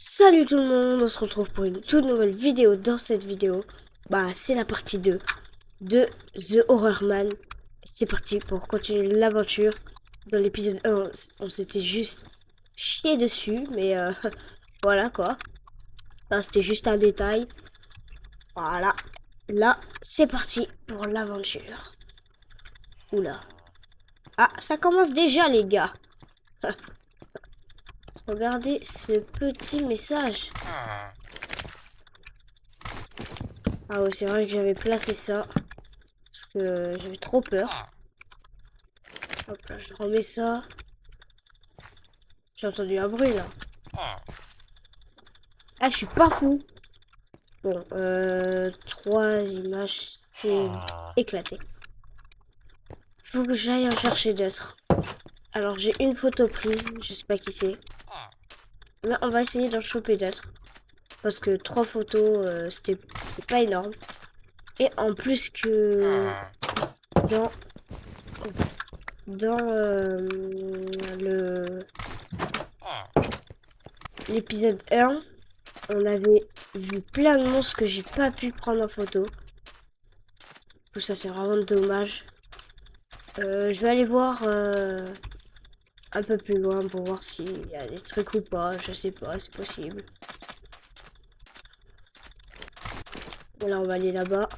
Salut tout le monde, on se retrouve pour une toute nouvelle vidéo. Dans cette vidéo, c'est la partie 2 de The Horror Man. C'est parti pour continuer l'aventure. Dans l'épisode 1, on s'était juste chié dessus, mais voilà quoi. Là, c'était juste un détail. Voilà. Là, c'est parti pour l'aventure. Oula. Ah, ça commence déjà les gars. Regardez ce petit message. Ah ouais, c'est vrai que j'avais placé ça. Parce que j'avais trop peur. Hop là, je remets ça. J'ai entendu un bruit là. Ah, je suis pas fou. Bon, 3 images, c'est éclaté. Faut que j'aille en chercher d'autres. Alors, j'ai une photo prise, je sais pas qui c'est. Mais on va essayer d'en choper d'autres. Parce que 3 photos, c'est pas énorme. Et en plus que dans, dans le l'épisode 1, on avait vu plein de monstres que j'ai pas pu prendre en photo. Tout ça, c'est vraiment dommage. Je vais aller voir un peu plus loin pour voir s'il y a des trucs ou pas. Je sais pas, c'est possible. Voilà, on va aller là-bas.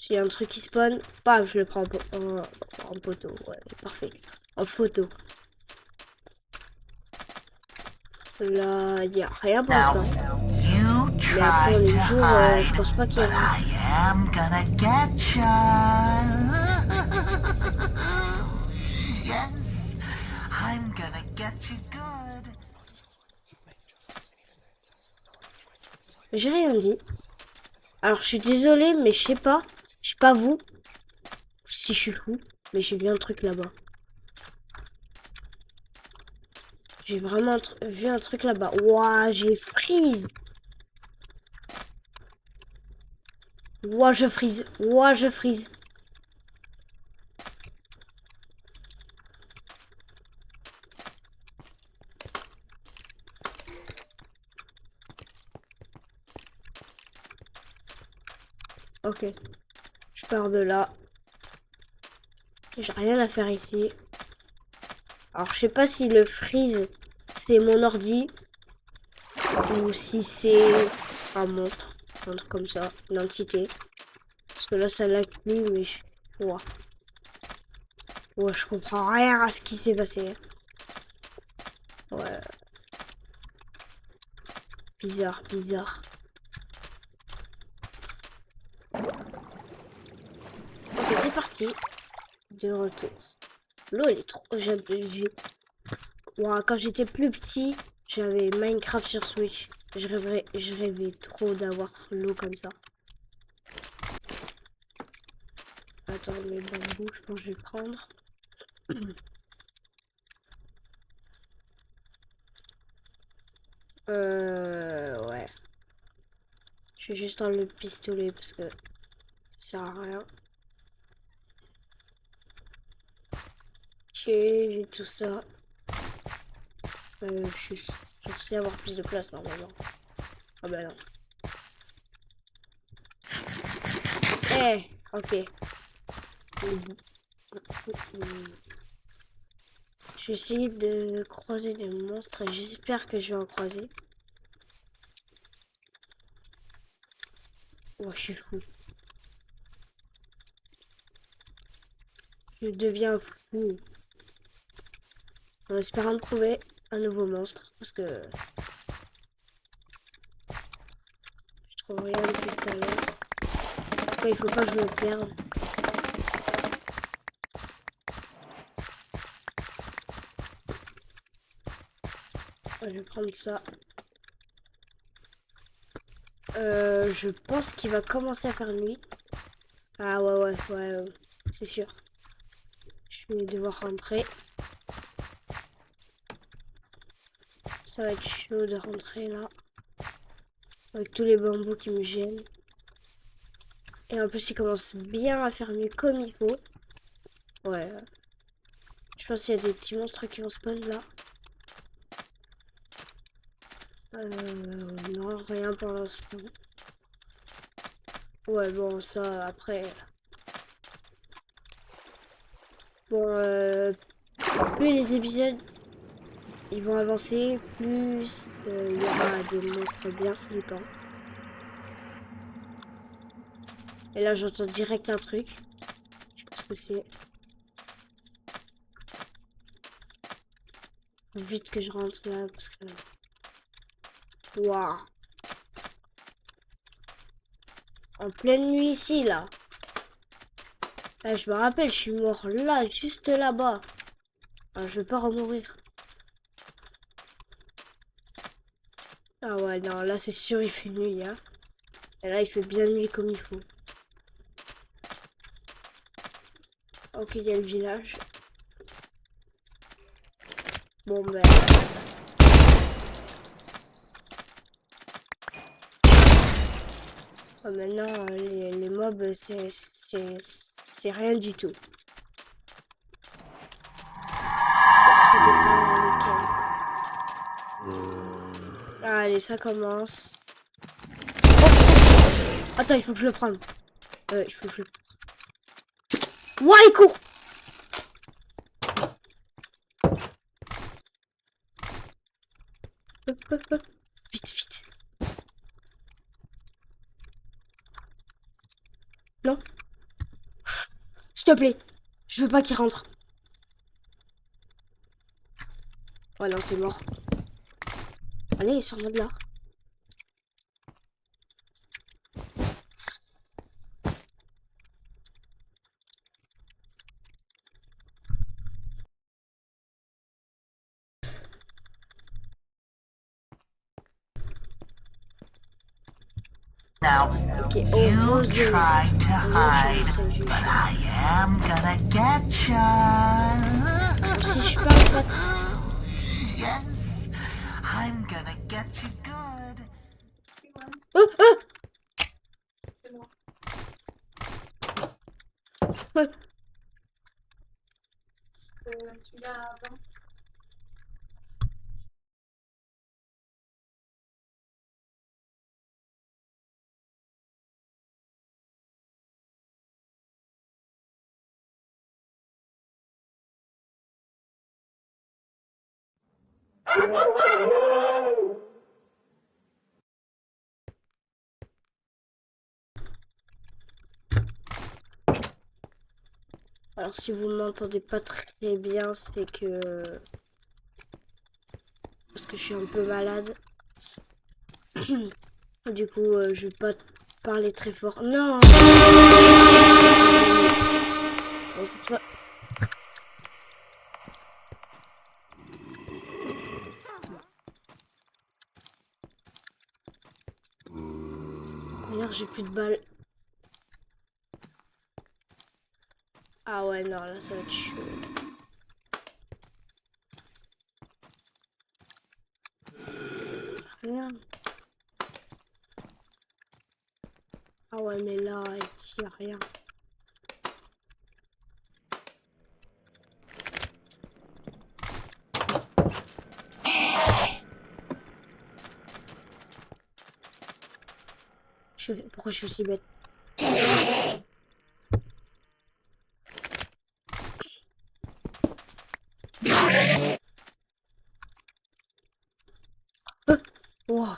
S'il y a un truc qui spawn, bam, je le prends en photo. Ouais, parfait. En photo. Là, il n'y a rien pour l'instant. Mais après, le jour, je pense pas qu'il y a... J'ai rien dit. Alors, je suis désolée, mais je sais pas. Je sais pas vous. Si je suis fou. Mais j'ai vu un truc là-bas. J'ai vraiment vu un truc là-bas. Ouah, j'ai freeze. Ouah, je freeze. Ouah, je freeze. Ok. Je pars de là. J'ai rien à faire ici. Alors, je sais pas si le freeze, c'est mon ordi. Ou si c'est un monstre. Un truc comme ça. Une entité. Parce que là, ça l'a plus, mais... Ouah. Ouah, je comprends rien à ce qui s'est passé. Ouais. Bizarre, bizarre. Ok, c'est parti. De retour. L'eau, elle est trop... Ouah, quand j'étais plus petit, j'avais Minecraft sur Switch. Je rêvais trop d'avoir l'eau comme ça. Attends, mes bambous, je pense que je vais prendre. Ouais. Je vais juste enlever le pistolet parce que ça sert à rien. Ok, j'ai tout ça. Je suis censé avoir plus de place normalement. Ah bah non. Eh, ok. Je vais essayer de croiser des monstres et j'espère que je vais en croiser. Oh, je suis fou. Je deviens fou. En espérant trouver un nouveau monstre. Parce que je trouve rien depuis tout à l'heure. En tout cas, il faut pas que je me perde. Je vais prendre ça. Je pense qu'il va commencer à faire nuit. Ah ouais, c'est sûr. Je vais devoir rentrer. Ça va être chaud de rentrer là. Avec tous les bambous qui me gênent. Et en plus, il commence bien à faire nuit comme il faut. Ouais. Je pense qu'il y a des petits monstres qui vont spawn là. Non, rien pour l'instant. Ouais, bon, ça, après... Bon, plus les épisodes, ils vont avancer, plus il y aura des monstres bien flippants. Et là, j'entends direct un truc. Je sais pas ce que c'est. Faut vite que je rentre là, parce que... Waouh! En pleine nuit ici, là. Ah, je me rappelle, je suis mort là, juste là-bas. Ah, je veux pas remourir. Ah ouais, non, là, c'est sûr, il fait nuit, hein. Et là, il fait bien nuit comme il faut. Ok, il y a le village. Bon, ben... maintenant, les mobs, c'est rien du tout. Ça dépend lequel. Allez, ça commence. Oh, attends, il faut que je le prenne. Il faut que je le... Ouah, il court! Vite, vite. Non? S'il te plaît. Je veux pas qu'il rentre. Oh non, c'est mort. Allez, sors-moi de là. Now, Ok, you Orozone. tried to hide, Orozone, but I am gonna get ya. si je parle pas... Yes, I'm gonna get you good. Oh, oh, oh. Alors, si vous m'entendez pas très bien, c'est que... Parce que je suis un peu malade. Du coup, je vais pas parler très fort. Non! Bon, cette fois... D'ailleurs, j'ai plus de balles. Ah ouais, non, là, ça va être chaud. Rien. Ah ouais, mais là, ici, y a rien. Pourquoi je suis aussi bête? Wow.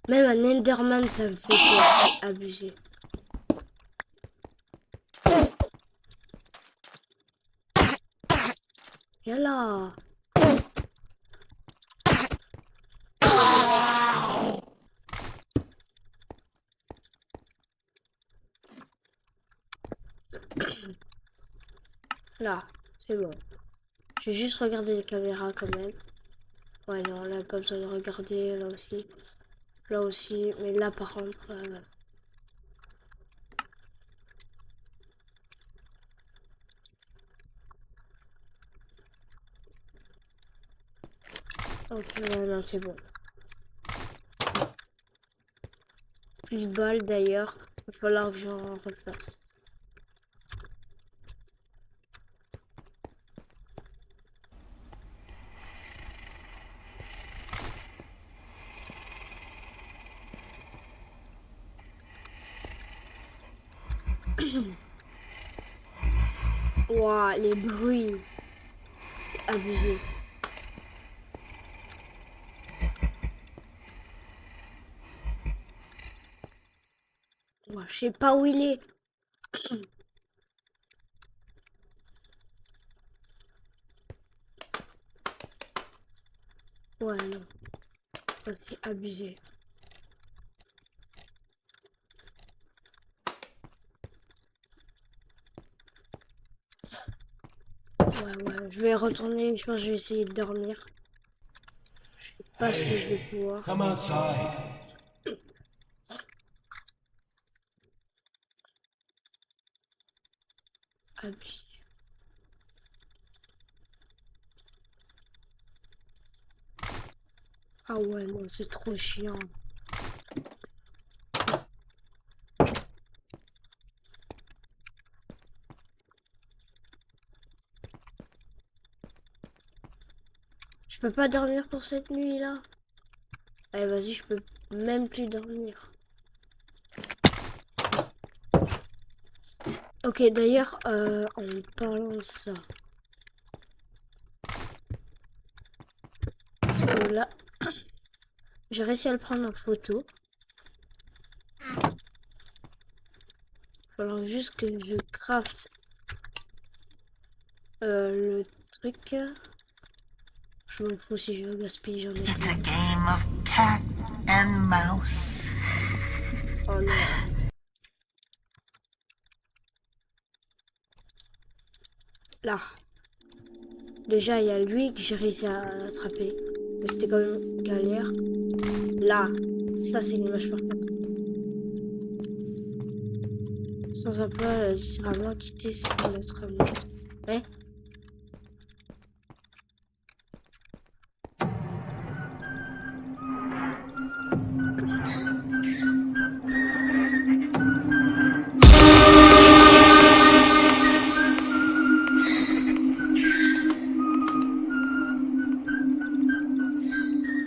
Même un Enderman, ça me fait peur. Abusé. Viens là. Là, c'est bon. Je vais juste regarder les caméras quand même. Ouais, non, là, pas besoin de regarder. Là aussi. Là aussi. Mais là, par contre... Ok, ouais, non, c'est bon. Plus de balles d'ailleurs. Il va falloir que j'en refasse. Ouah, les bruits. C'est abusé. Ouah, je sais pas où il est. Ouais, non. Ouais, c'est abusé. Ouais, je vais retourner. Je pense que je vais essayer de dormir. Pas si je vais pouvoir. Come outside. Abusé. Ah ouais, non, c'est trop chiant. Je peux pas dormir pour cette nuit-là. Allez, vas-y, je peux même plus dormir. Ok, d'ailleurs, en parlant de ça. Parce que là, j'ai réussi à le prendre en photo. Il falloir juste que je crafte le truc. Je m'en fous si je veux gaspiller, j'en ai It's a plein. game of cat and mouse. Oh non. Là. Déjà, il y a lui que j'ai réussi à attraper. Mais c'était quand même galère. Là. Ça, c'est une image parfaite. Sans emploi, littéralement quitter notre monde. Ouais.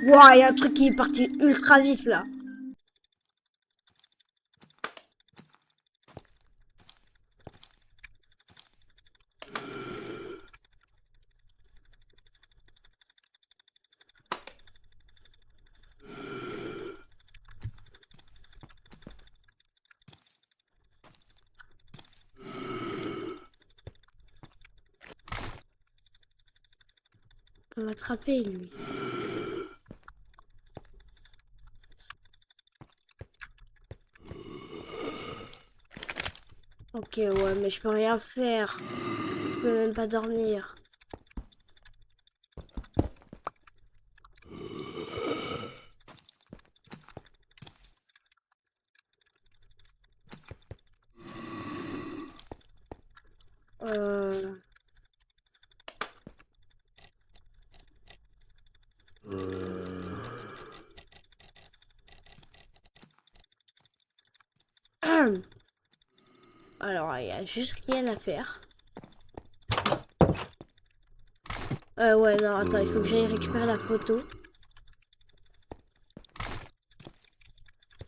Ouah, il y a un truc qui est parti ultra vite là. On va attraper lui. Ok, ouais, mais je peux rien faire. Je peux même pas dormir. Euh... Alors, il y a juste rien à faire. Ouais, non, attends, il faut que j'aille récupérer la photo.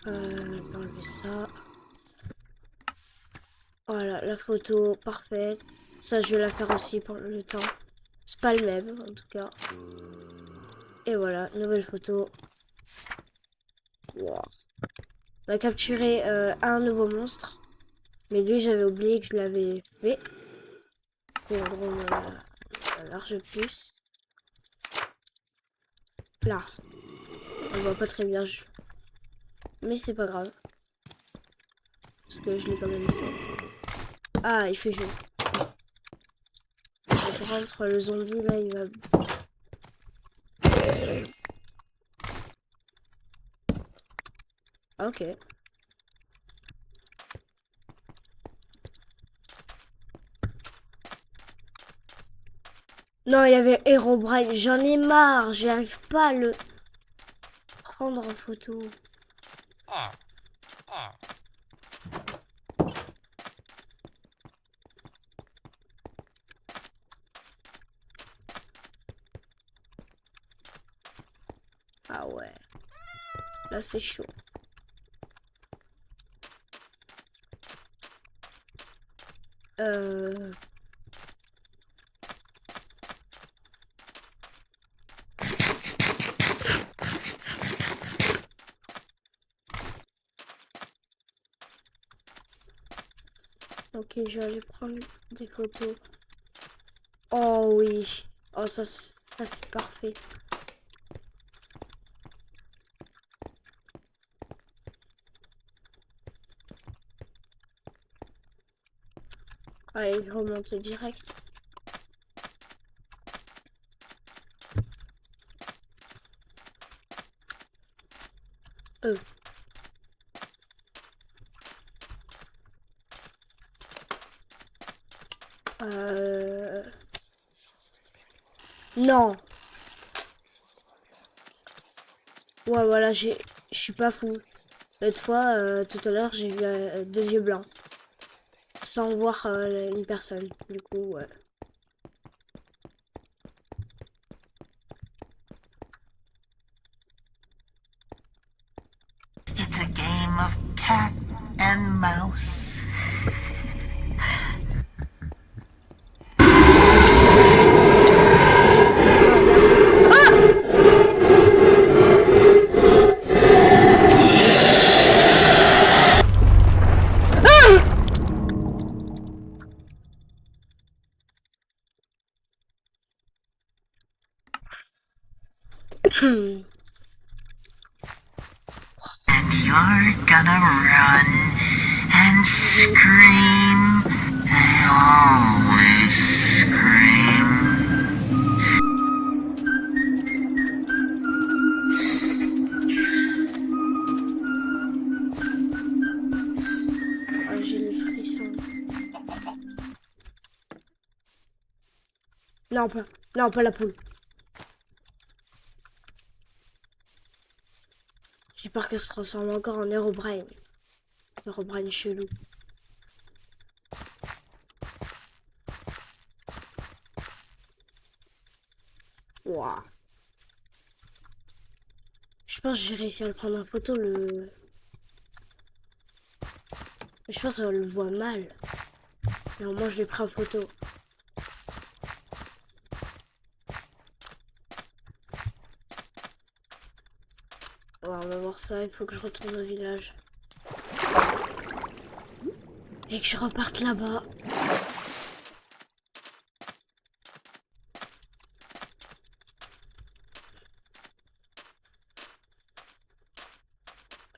Je vais enlever ça. Voilà, la photo, parfaite. Ça, je vais la faire aussi pour le temps. C'est pas le même, en tout cas. Et voilà, nouvelle photo. Wow. On a capturé un nouveau monstre. Mais lui, j'avais oublié que je l'avais fait. Pour un large plus. Là. On voit pas très bien. Mais c'est pas grave. Parce que je l'ai quand même fait. Ah, il fait chaud. Par contre, le zombie, là, il va... Ok. Non, il y avait Herobrine. J'en ai marre. J'arrive pas à le prendre en photo. Ah ouais. Là, c'est chaud. Euh... Ok, je vais aller prendre des photos. Oh oui. Oh, ça c'est parfait. Allez, je remonte direct. Euh. Non. Ouais, voilà, je suis pas fou. L'autre fois, tout à l'heure, j'ai vu deux yeux blancs. Sans voir une personne. Du coup, ouais. It's a game of cat and mouse. And you're gonna run and scream. They always scream. Ah, j'ai les frissons. Non, pas la poule. J'ai peur qu'elle se transforme encore en Herobrine. Herobrine chelou. Waouh. Je pense que j'ai réussi à le prendre en photo, le... Je pense qu'on le voit mal. Mais au moins, je l'ai pris en photo. Ouais, on va voir ça, il faut que je retourne au village. Et que je reparte là-bas.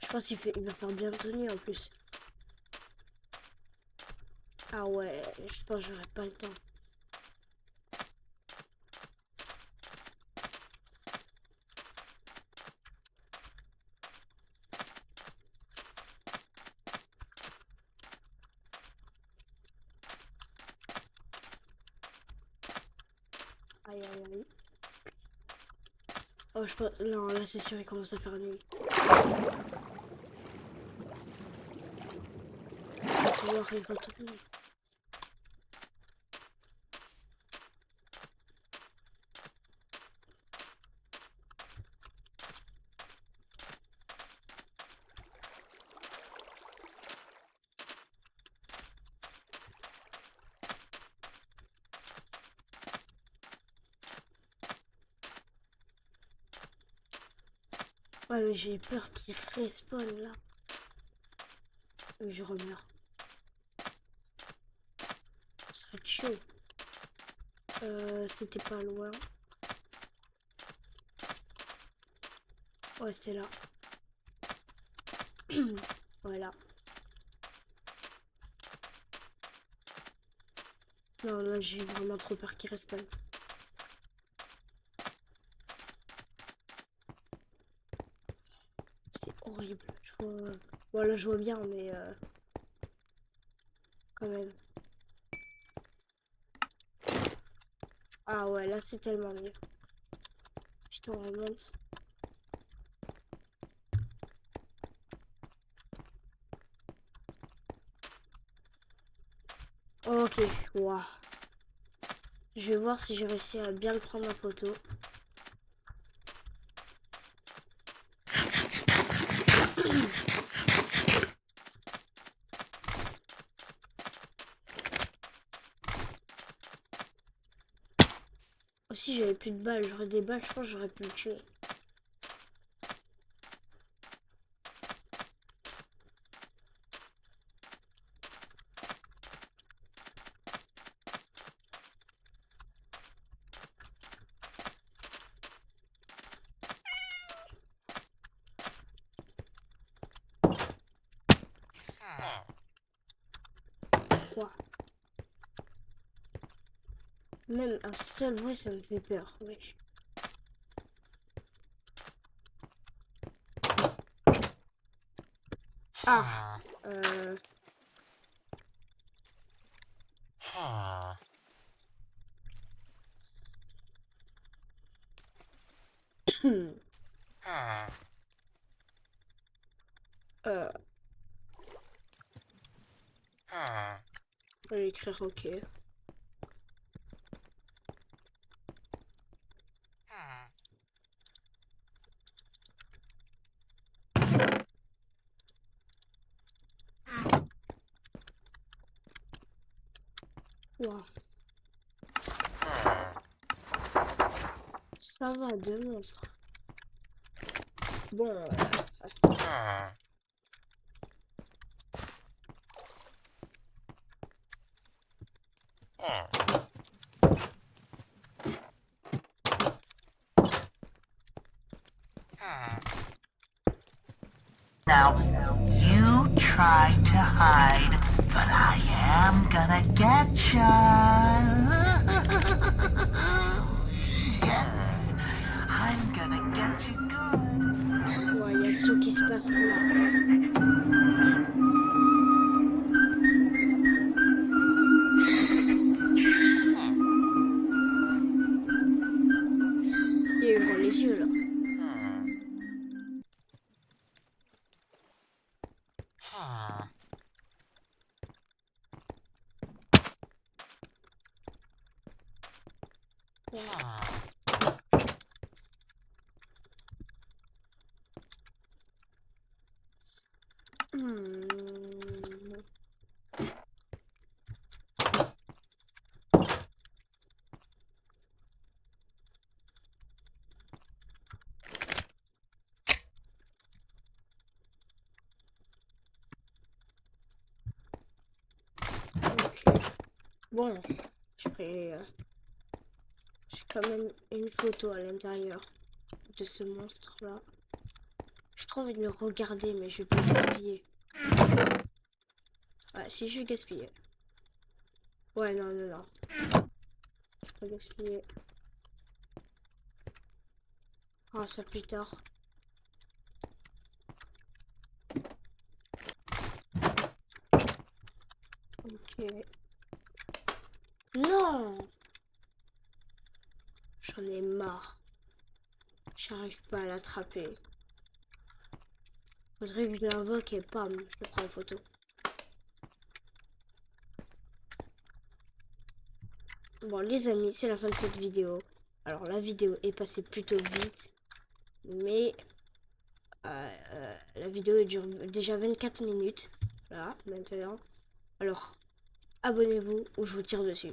Je pense qu'il va faire bientôt nuit en plus. Ah ouais, je pense que j'aurai pas le temps. Aïe aïe aïe. Oh, je pense... Non, là c'est sûr, il commence à faire nuit. Il va pouvoir y retourner. Ouais, mais j'ai peur qu'il respawn là. Je remeurs. Ça va être chaud. C'était pas loin. Ouais, c'était là. Voilà. Non, là j'ai vraiment trop peur qu'il respawn. C'est horrible. Je vois... Bon, là je vois bien, mais quand même. Ah ouais, là c'est tellement mieux. Putain, on remonte. Ok, waouh. Je vais voir si j'ai réussi à bien le prendre en photo. si j'avais plus de balles, j'aurais des balles, je pense que j'aurais pu le tuer. Quoi? Même un seul bruit, ça me fait peur, wesh. Ah, euh, je vais écrire OK. Wow. Ça va, deux monstres. Bon, Now, you try to hide, but I am gonna get ya. Yes, I'm gonna get you good. ouais, il y a tout qui se passe là. Il ouvre les yeux là. Hmm. Ok. Bon, j'ai quand même une photo à l'intérieur de ce monstre là. J'ai trop envie de le regarder, mais je vais pas gaspiller. Ouais, si je vais gaspiller. Ouais, non, non, non. Je vais pas gaspiller. Ah, ça plus tard. Ok. Non! J'en ai marre. J'arrive pas à l'attraper. Faudrait que je l'invoque et pam, je le prends en photo. Bon les amis, c'est la fin de cette vidéo. Alors la vidéo est passée plutôt vite, mais la vidéo dure déjà 24 minutes. Là, maintenant. Alors, abonnez-vous ou je vous tire dessus.